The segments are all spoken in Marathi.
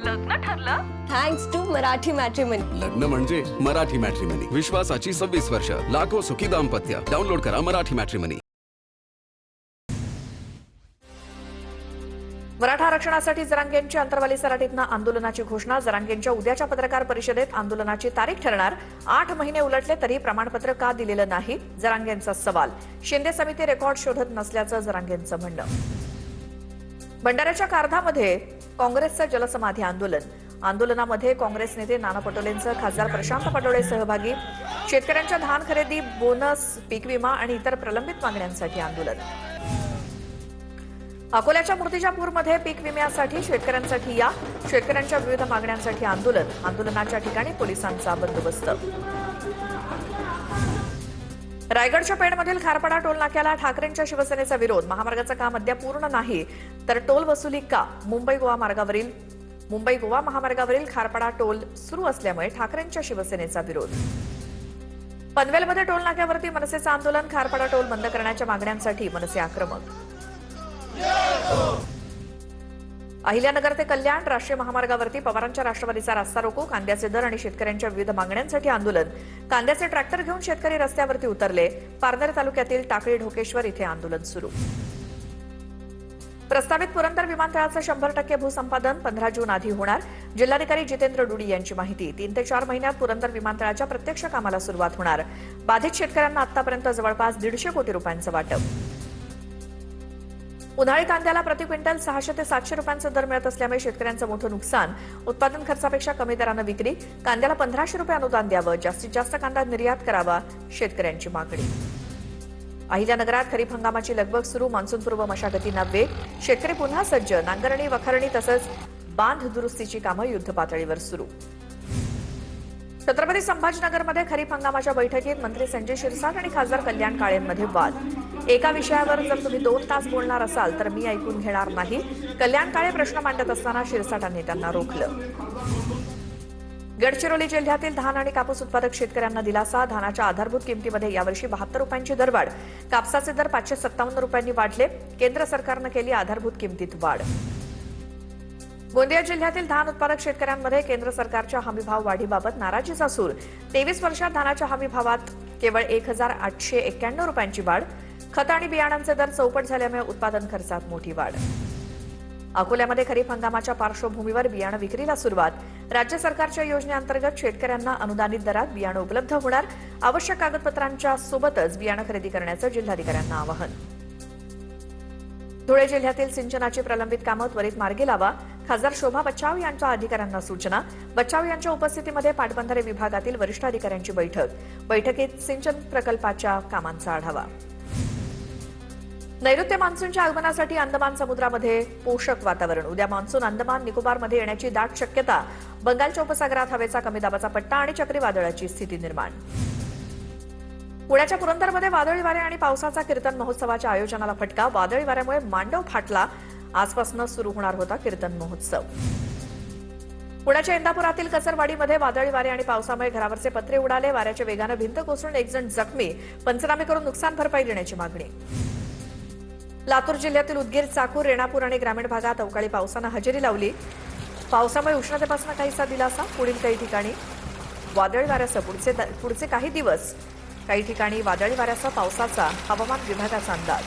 लग्न ठरलं? Thanks to Marathi matrimony. लग्न म्हणजे मराठी मॅट्रिमनी. विश्वासाची 26 वर्ष. लाखो सुखी दाम्पत्य. डाउनलोड करा मराठी मॅट्रिमनी. मराठा आरक्षणासाठी जरांगेंच्या अंतरवाली सराटीतनं आंदोलनाची घोषणा. जरांगेंच्या उद्याच्या पत्रकार परिषदेत आंदोलनाची तारीख ठरणार. 8 महिने उलटले तरी प्रमाणपत्र का दिलेलं नाही, जरांगेंचा सवाल. शिंदे समिती रेकॉर्ड शोधत नसल्याचं जरांगेंचं म्हणणं. भंडाऱ्याच्या कारधामध्ये काँग्रेसचं जलसमाधी आंदोलन. आंदोलनामध्ये काँग्रेस नेते नाना पटोलेंचं खासदार प्रशांत पटोले सहभागी. शेतकऱ्यांच्या धान खरेदी, बोनस, पीक विमा आणि इतर प्रलंबित मागण्यांसाठी आंदोलन. अकोल्याच्या मूर्तिजापूरमध्ये पीक विम्यासाठी शेतकऱ्यांसाठी या. शेतकऱ्यांच्या विविध मागण्यांसाठी आंदोलन. आंदोलनाच्या ठिकाणी पोलिसांचा बंदोबस्त. रायगडच्या पेणमधील खारपाडा टोल नाक्याला ठाकरेंच्या शिवसेनेचा विरोध. महामार्गाचं काम अद्याप पूर्ण नाही तर टोल वसुली का? मुंबई गोवा महामार्गावरील खारपाडा टोल सुरू असल्यामुळे ठाकरेंच्या शिवसेनेचा विरोध. पनवेलमध्ये टोल नाक्यावरती मनसेचं आंदोलन. खारपाडा टोल बंद करण्याच्या मागण्यांसाठी मनसे आक्रमक. अहिल्यानगर ते कल्याण राष्ट्रीय महामार्गावरती पवारांच्या राष्ट्रवादीचा रास्ता रोको. कांद्याचे दर आणि शेतकऱ्यांच्या विविध मागण्यांसाठी आंदोलन. कांद्याचे ट्रॅक्टर घेऊन शेतकरी रस्त्यावरती उतरले. पारनेर तालुक्यातील टाकळी ढोकेश्वर इथे आंदोलन सुरू. प्रस्तावित पुरंदर विमानतळाचं 100% भूसंपादन 15 जून आधी होणार. जिल्हाधिकारी जितेंद्र डुडी यांची माहिती. 3 ते 4 महिन्यात पुरंदर विमानतळाच्या प्रत्यक्ष कामाला सुरुवात होणार. बाधित शेतकऱ्यांना आतापर्यंत जवळपास 150 कोटी रुपयांचं वाटप. उन्हाळी कांद्याला प्रति क्विंटल 600 ते 700 रुपयांचा दर मिळत असल्यामुळे शेतकऱ्यांचं मोठं नुकसान. उत्पादन खर्चापेक्षा कमी दरानं विक्री. कांद्याला 1500 रुपये अनुदान द्यावं. जास्तीत जास्त कांदा निर्यात करावा, शेतकऱ्यांची मागणी. अहिल्यानगरात खरीप हंगामाची लगबग सुरू. मान्सूनपूर्व मशागतींना वेग. शेतकरी पुन्हा सज्ज. नांगरणी, वखरणी तसंच बांध दुरुस्तीची कामं युद्धपातळीवर सुरू. छत्रपती संभाजीनगरमध्ये खरीप हंगामाच्या बैठकीत मंत्री संजय शिरसाट आणि खासदार कल्याण काळेंमध्ये वाद. एका विषयावर जर तुम्ही 2 तास बोलणार असाल तर मी ऐकून घेणार नाही. कल्याण काळे प्रश्न मांडत असताना शिरसाटांनी त्यांना रोखलं. गडचिरोली जिल्ह्यातील धान आणि कापूस उत्पादक शेतकऱ्यांना दिलासा. धानाच्या आधारभूत किमतीमध्ये यावर्षी 72 रुपयांची दरवाढ. कापसाचे दर 557 रुपयांनी वाढले. केंद्र सरकारनं केली आधारभूत किमतीत वाढ. गोंदिया जिल्ह्यातील धान उत्पादक शेतकऱ्यांमध्ये केंद्र सरकारच्या हमीभाव वाढीबाबत नाराजीचा सूर. 23 वर्षात धानाच्या हमीभावात केवळ 1891 रुपयांची वाढ. खत आणि बियाणांचे दर चौपट झाल्यामुळे उत्पादन खर्चात मोठी वाढ. अकोल्यामध्ये खरीप हंगामाच्या पार्श्वभूमीवर बियाणं विक्रीला सुरुवात. राज्य सरकारच्या योजनेअंतर्गत शेतकऱ्यांना अनुदानित दरात बियाणं उपलब्ध होणार. आवश्यक कागदपत्रांच्या सोबतच बियाणं खरेदी करण्याचं जिल्हाधिकाऱ्यांना आवाहन. धुळे जिल्ह्यातील सिंचनाची प्रलंबित कामं त्वरित मार्गी लावा. खासदार शोभा बच्चाव यांच्या अधिकाऱ्यांना सूचना. बच्चाव यांच्या उपस्थितीमध्ये पाटबंधारे विभागातील वरिष्ठ अधिकाऱ्यांची बैठक. बैठकीत सिंचन प्रकल्पाच्या कामांचा आढावा. नैऋत्य मान्सूनच्या आगमनासाठी अंदमान समुद्रामध्ये पोषक वातावरण. उद्या मान्सून अंदमान निकोबारमध्ये येण्याची दाट शक्यता. बंगालच्या उपसागरात हवेचा कमी दाबाचा पट्टा आणि चक्रीवादळाची स्थिती निर्माण. पुण्याच्या पुरंदरमध्ये वादळी वारे आणि पावसाचा कीर्तन महोत्सवाच्या आयोजनाला फटका. वादळी वाऱ्यामुळे मांडव फाटला. आजपासून सुरू होणार होता कीर्तन महोत्सव. पुण्याच्या इंदापुरातील कचरवाडीमध्ये वादळी वारे आणि पावसामुळे घरावरचे पत्रे उडाले. वाऱ्याच्या वेगानं भिंत कोसळून 1 जण जखमी. पंचनामे करून नुकसान भरपाई देण्याची मागणी. लातूर जिल्ह्यातील उदगीर, चाकूर, रेणापूर आणि ग्रामीण भागात अवकाळी पावसानं हजेरी लावली. पावसामुळे उष्णतेपासून काहीसा दिलासा. पुढील काही ठिकाणी वादळी वाऱ्यासह पुढचे काही दिवस काही ठिकाणी वादळी वाऱ्यासह पावसाचा हवामान विभागाचा अंदाज.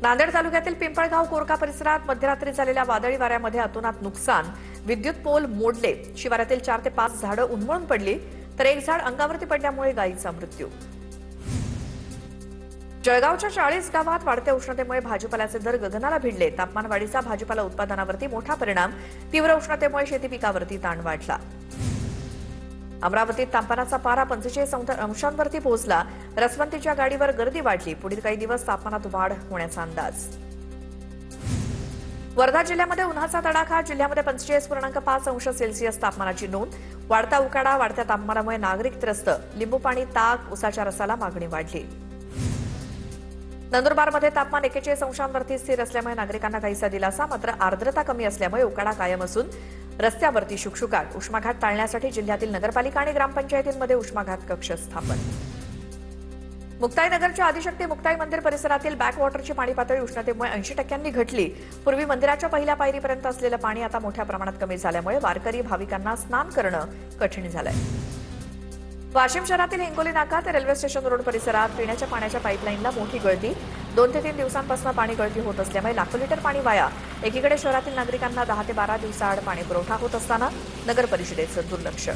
नांदेड तालुक्यातील पिंपळगाव कोरका परिसरात मध्यरात्री झालेल्या वादळी वाऱ्यामध्ये अतोनात नुकसान. विद्युत पोल मोडले. शिवारातील 4 ते 5 झाडं उन्मळून पडली तर 1 झाड अंगावरती पडल्यामुळे गायीचा मृत्यू. जळगावच्या 40 गावात वाढत्या उष्णतेमुळे भाजीपाल्याचे दर गगनाला भिडले. तापमानवाढीचा भाजीपाला उत्पादनावरती मोठा परिणाम. तीव्र उष्णतेमुळे शेती पिकावरती ताण वाढला. अमरावतीत तापमानाचा पारा 45 अंशांवरती पोहोचला. रसवंतीच्या गाडीवर गर्दी वाढली. पुढील काही दिवस तापमानात वाढ होण्याचा अंदाज. वर्धा जिल्ह्यामध्ये उन्हाचा तडाखा. जिल्ह्यामध्ये 45.5 अंश सेल्सिअस तापमानाची नोंद. वाढता उकाडा. वाढत्या तापमानामुळे नागरिक त्रस्त. लिंबू पाणी, ताक, उसाच्या रसाला मागणी वाढली. नंदुरबारमध्ये तापमान 41 अंशांवरती स्थिर असल्यामुळे नागरिकांना काहीसा दिलासा. मात्र आर्द्रता कमी असल्यामुळे उकाडा कायम असून रस्त्यावरती शुकशुकाट. उष्माघात टाळण्यासाठी जिल्ह्यातील नगरपालिका आणि ग्रामपंचायतींमध्ये उष्माघात कक्ष स्थापन. मुक्ताईनगरच्या आदिशक्ती मुक्ताई मंदिर परिसरातील बॅकवॉटरची पाणी पातळी उष्णतेमुळे 80% घटली. पूर्वी मंदिराच्या पहिल्या पायरीपर्यंत असलेलं पाणी आता मोठ्या प्रमाणात कमी झाल्यामुळे वारकरी भाविकांना स्नान करणं कठीण झालंय. वाशिम शहरातील हिंगोली नाका ते रेल्वे स्टेशन रोड परिसरात पिण्याच्या पाण्याच्या पाईपलाईनला मोठी गळती. 2 ते 3 दिवसांपासून पाणी गळती होत असल्यामुळे लाखो लिटर पाणी वाया. एकीकडे शहरातील नागरिकांना 10 ते 12 दिवसाआड पाणी पुरवठा होत असताना नगर परिषदेचं दुर्लक्ष.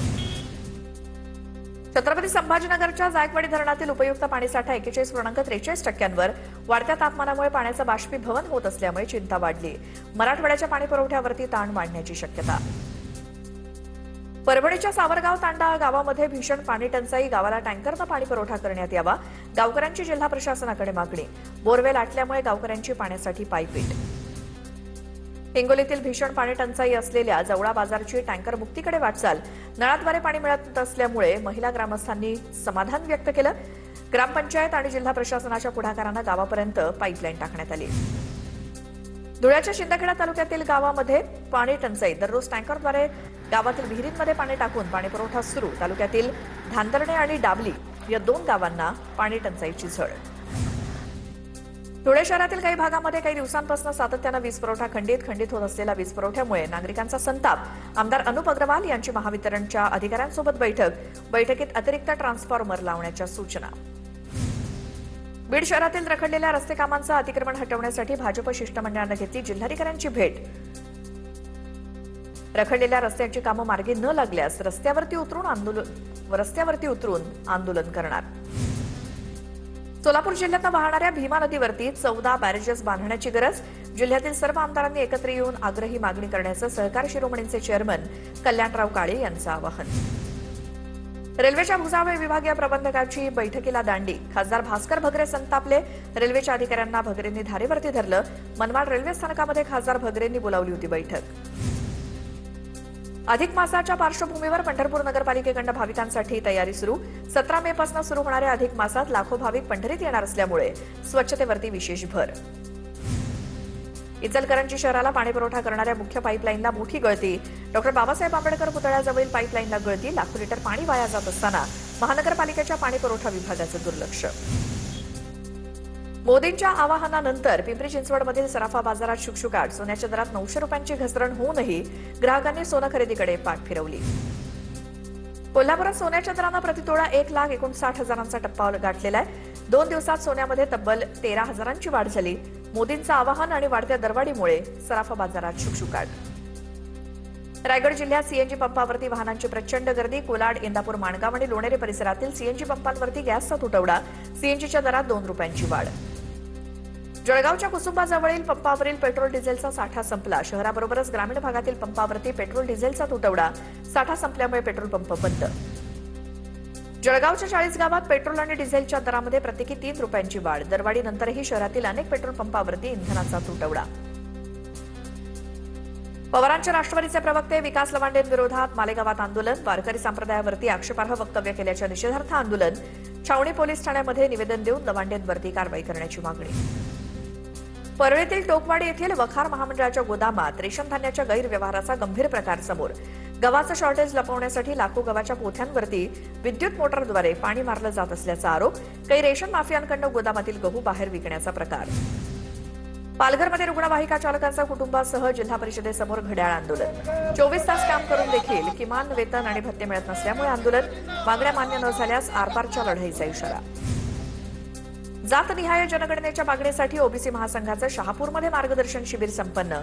छत्रपती संभाजीनगरच्या जायकवाडी धरणातील उपयुक्त पाणीसाठा 41.43% वाढत्या तापमानामुळे पाण्याचं बाष्पीभवन होत असल्यामुळे चिंता वाढली. मराठवाड्याच्या पाणी पुरवठ्यावरती ताण वाढण्याची शक्यता. परभणीच्या सावरगाव तांडा गावामध्ये भीषण पाणी टंचाई. गावाला टँकरनं पाणी पुरवठा करण्यात यावा. गावकऱ्यांची जिल्हा प्रशासनाकडे मागणी. बोरवेल आटल्यामुळे गावकऱ्यांची पाण्यासाठी पायपीट. हिंगोलीतील भीषण पाणी टंचाई असलेल्या जवळा बाजारची टँकर मुक्तीकडे वाटचाल. नळाद्वारे पाणी मिळत असल्यामुळे महिला ग्रामस्थांनी समाधान व्यक्त केलं. ग्रामपंचायत आणि जिल्हा प्रशासनाच्या पुढाकारानं गावापर्यंत पाईपलाईन टाकण्यात आली. धुळ्याच्या शिंदखेडा तालुक्यातील गावामध्ये पाणी टंचाई. दररोज टँकरद्वारे गावातील विहिरींमध्ये पाणी टाकून पाणी पुरवठा सुरू. तालुक्यातील धांदरणे आणि डाबली या 2 गावांना पाणी टंचाईची झळ. धुळे शहरातील काही भागामध्ये काही दिवसांपासून सातत्यानं वीज पुरवठा खंडित होत असलेल्या वीज पुरवठ्यामुळे नागरिकांचा संताप. आमदार अनुप अग्रवाल यांची महावितरणच्या अधिकाऱ्यांसोबत बैठकीत अतिरिक्त ट्रान्सफॉर्मर लावण्याच्या सूचना. बीड शहरातील रखडलेल्या रस्ते कामांचं अतिक्रमण हटवण्यासाठी भाजप शिष्टमंडळानं घेतली जिल्हाधिकाऱ्यांची भेट. रखडलेल्या रस्त्यांची कामं मार्गी न लागल्यास रस्त्यावरती उतरून आंदोलन करणार. सोलापूर जिल्ह्यात वाहणाऱ्या भीमा नदीवरती 14 बॅरेजेस बांधण्याची गरज. जिल्ह्यातील सर्व आमदारांनी एकत्र येऊन आग्रही मागणी करण्याचं सहकार शिरोमणीचे चेअरमन कल्याणराव काळे यांचं आवाहन. रेल्वेच्या भुसावळ विभागीय प्रबंधकाची बैठकीला दांडी. खासदार भास्कर भगरे संतापले. रेल्वेच्या अधिकाऱ्यांना भगरेंनी धारेवरती धरलं. मनमाड रेल्वे स्थानकामध्ये खासदार भगरेंनी बोलावली होती बैठक. अधिक मासाच्या पार्श्वभूमीवर पंढरपूर नगरपालिकेकडून भाविकांसाठी तयारी सुरू. 17 मे पासून सुरू होणाऱ्या अधिक मासात लाखो भाविक पंढरीत येणार असल्यामुळे स्वच्छतेवरती विशेष भर. इचलकरंजी शहराला पाणीपुरवठा करणाऱ्या मुख्य पाईपलाईनला मोठी गळती. डॉ. बाबासाहेब आंबेडकर पुतळ्याजवळील पाईपलाईनला गळती. लाखो लिटर पाणी वाया जात असताना महानगरपालिकेच्या पाणीपुरवठा विभागाचं दुर्लक्ष. मोदींच्या आवाहनानंतर पिंपरी चिंचवडमधील सराफा बाजारात शुकशुकाट. सोन्याच्या दरात 900 रुपयांची घसरण होऊनही ग्राहकांनी सोनं खरेदीकडे पाठ फिरवली. कोल्हापुरात सोन्याच्या दरानं प्रतितोळा 1,59,000चा टप्पा गाठलेला आहे. 2 दिवसात सोन्यामध्ये तब्बल 13,000ची वाढ झाली. मोदींचं आवाहन आणि वाढत्या दरवाढीमुळे सराफा बाजारात शुकशुकाट. रायगड जिल्ह्यात सीएनजी पंपावरती वाहनांची प्रचंड गर्दी. कोलाड, इंदापूर, माणगाव आणि लोणेरे परिसरातील सीएनजी पंपांवरती गॅसचा तुटवडा. सीएनजीच्या दरात 2 रुपयांची वाढ. जळगावच्या कुसुंबाजवळील पंपावरील पेट्रोल डिझेलचा साठा संपला. शहराबरोबरच ग्रामीण भागातील पंपावरती पेट्रोल डिझेलचा तुटवडा. साठा संपल्यामुळे पेट्रोल पंप बंद. जळगावच्या 40 गावात पेट्रोल आणि डिझेलच्या दरामध्ये प्रत्येकी 3 रुपयांची वाढ. दरवाढीनंतरही शहरातील अनेक पेट्रोल पंपावरती इंधनाचा तुटवडा. पवारांच्या राष्ट्रवादीचे प्रवक्ते विकास लवांडेंविरोधात मालेगावात आंदोलन. वारकरी संप्रदायावरती आक्षेपार्ह वक्तव्य केल्याच्या निषेधार्थ आंदोलन. छावणी पोलीस ठाण्यामध्ये निवेदन देऊन लवांडेंवरती कारवाई करण्याची मागणी. परळीतील टोकवाडी येथील वखार महामंडळाच्या गोदामात रेशन धान्याच्या गैरव्यवहाराचा गंभीर प्रकार समोर. गव्हाचं शॉर्टेज लपवण्यासाठी लाखो गव्हाच्या पोथ्यांवरती विद्युत मोटरद्वारे पाणी मारलं जात असल्याचा आरोप. काही रेशन माफियांकडून गोदामातील गहू बाहेर विकण्याचा प्रकार. पालघरमध्ये रुग्णवाहिका चालकांचा कुटुंबासह जिल्हा परिषदेसमोर घड्याळ आंदोलन. 24 तास काम करून देखील किमान वेतन आणि भत्ते मिळत नसल्यामुळे आंदोलन. मागण्या मान्य न झाल्यास आरपारच्या लढाईचा इशारा. जातनिहाय जनगणनेच्या मागणीसाठी ओबीसी महासंघाचं शहापूरमध्ये मार्गदर्शन शिबिर संपन्न.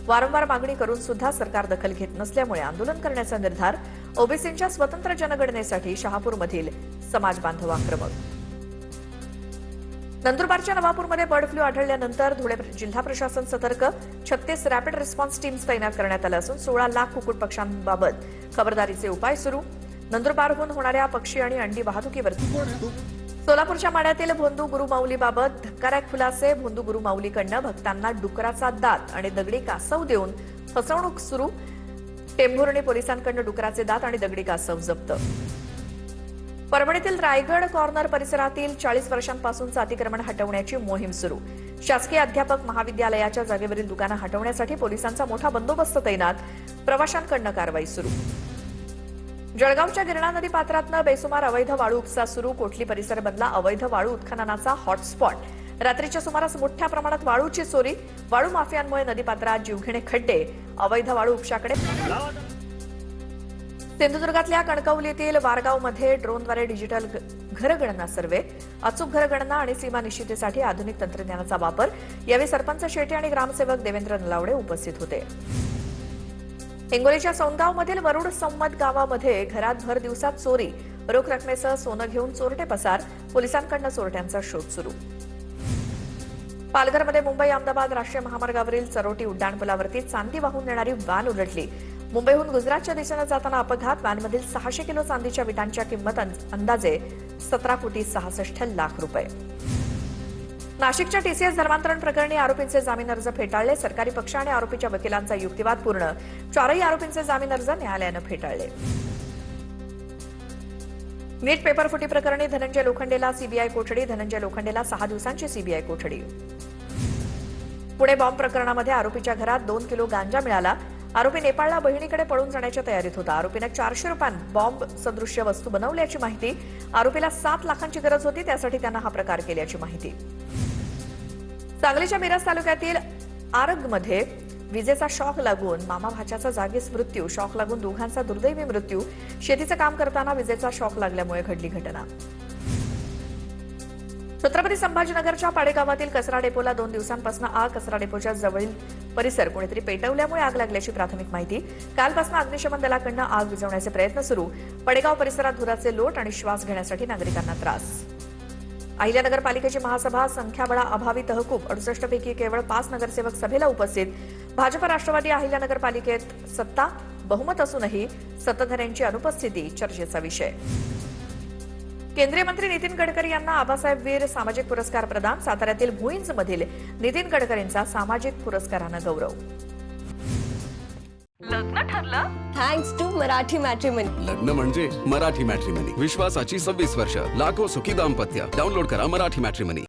वारंवार मागणी करून सुद्धा सरकार दखल घेत नसल्यामुळे आंदोलन करण्याचा निर्धार. ओबीसींच्या स्वतंत्र जनगणनेसाठी शहापूरमधील समाज बांधव आक्रमक. नंदुरबारच्या नवापूरमध्ये बर्ड फ्लू आढळल्यानंतर धुळे जिल्हा प्रशासन सतर्क. 36 रॅपिड रिस्पॉन्स टीम्स तैनात करण्यात आल्या असून 16 लाख कुक्कुट पक्ष्यांबाबत खबरदारीचे उपाय सुरू. नंदुरबारहून होणाऱ्या पक्षी आणि अंडी वाहतुकीवरती. सोलापूरच्या माड्यातील भोंदू गुरुमाऊलीबाबत धक्कादायक खुलासे. भोंदू गुरुमाऊलीकडनं भक्तांना डुकराचा दात आणि दगडी कासव देऊन फसवणूक सुरू. टेंभुर्णी पोलिसांकडून डुकराचे दात आणि दगडी कासव जप्त. परभणीतील रायगड कॉर्नर परिसरातील 40 वर्षांपासूनचं अतिक्रमण हटवण्याची मोहीम सुरू. शासकीय अध्यापक महाविद्यालयाच्या जागेवरील दुकानं हटवण्यासाठी पोलिसांचा मोठा बंदोबस्त तैनात. प्रवाशांकडून कारवाई सुरू. जळगावच्या गिरणा नदी पात्रातनं बेसुमार अवैध वाळू उपसा सुरू. कोटली परिसर बनला अवैध वाळू उत्खननाचा हॉटस्पॉट. रात्रीच्या सुमारास मोठ्या प्रमाणात वाळूची चोरी. वाळू माफियांमुळे नदीपात्रात जीवघेणे खड्डे. अवैध वाळू उपशाकडे. सिंधुदुर्गातल्या कणकवलीतील वारगावमध्ये ड्रोनद्वारे डिजिटल घरगणना सर्व्हे. अचूक घरगणना आणि सीमा निश्चितीसाठी आधुनिक तंत्रज्ञानाचा वापर. यावेळी सरपंच शेटे आणि ग्रामसेवक देवेंद्र नलावडे उपस्थित होते. हिंगोलीच्या सोनगावमधील वरुड संमत गावामध्ये घरात भर दिवसात चोरी. रोख रकमेसह सोनं घेऊन चोरटे पसार. पोलिसांकडून चोरट्यांचा शोध सुरू. पालघरमध्ये मुंबई अहमदाबाद राष्ट्रीय महामार्गावरील चरोटी उड्डाणपुलावरती चांदी वाहून नेणारी व्हॅन उलटली. मुंबईहून गुजरातच्या दिशेनं जाताना अपघात. व्हॅनमधील 600 किलो चांदीच्या विटांच्या किंमत अंदाजे 17,66,00,000 रुपये. नाशिकच्या टीसीएस धर्मांतरण प्रकरणी आरोपींचे जामीन अर्ज फेटाळले. सरकारी पक्ष आणि आरोपीच्या वकिलांचा युक्तिवाद पूर्ण. 4ही आरोपींचे जामीन अर्ज न्यायालयानं फेटाळले. नीट पेपरफुटी प्रकरणी धनंजय लोखंडेला सीबीआय कोठडी. धनंजय लोखंडेला 6 दिवसांची सीबीआय कोठडी. पुणे बॉम्ब प्रकरणामध्ये आरोपीच्या घरात 2 किलो गांजा मिळाला. आरोपी नेपाळला बहिणीकडे पळून जाण्याच्या तयारीत होता. आरोपीने 400 रुपयांत बॉम्ब सदृश्य वस्तू बनवल्याची माहिती. आरोपीला 7 लाखांची गरज होती, त्यासाठी त्यानं हा प्रकार केल्याची माहिती. सांगलीच्या मिरज तालुक्यातील आरगमध्ये विजेचा शॉक लागून मामा भाच्याचा जागीच मृत्यू. शॉक लागून दोघांचा दुर्दैवी मृत्यू. शेतीचं काम करताना विजेचा शॉक लागल्यामुळे घडली घटना. छत्रपती संभाजीनगरच्या पाडेगावातील कचरा डेपोला 2 दिवसांपासून आग. कचरा डेपोच्या जवळील परिसर कोणीतरी पेटवल्यामुळे आग लागल्याची प्राथमिक माहिती. कालपासून अग्निशमन दलाकडून आग विझवण्याचे प्रयत्न सुरू. पडेगाव परिसरात धुराचे लोट आणि श्वास घेण्यासाठी नागरिकांना त्रास. अहिल्यानगर पालिकेची महासभा. संख्याबळा अभावी तहकूब. 68 पैकी केवळ 5 नगरसेवक सभेला उपस्थित. भाजप राष्ट्रवादी अहिल्यानगर पालिकेत सत्ता बहुमत असूनही सत्ताधाऱ्यांची अनुपस्थिती चर्चेचा विषय. केंद्रीय मंत्री नितीन गडकरी यांना आबासाहेब वीर सामाजिक पुरस्कार प्रदान. साताऱ्यातील भुईंजमधील नितीन गडकरींचा सामाजिक पुरस्कारानं गौरव. लग्न ठरलं थँक्स टू मराठी मॅट्रिमनी. लग्न म्हणजे मराठी मॅट्रिमनी. विश्वासाची 26 वर्ष. लाखो सुखी दाम्पत्य. डाउनलोड करा मराठी मॅट्रिमनी.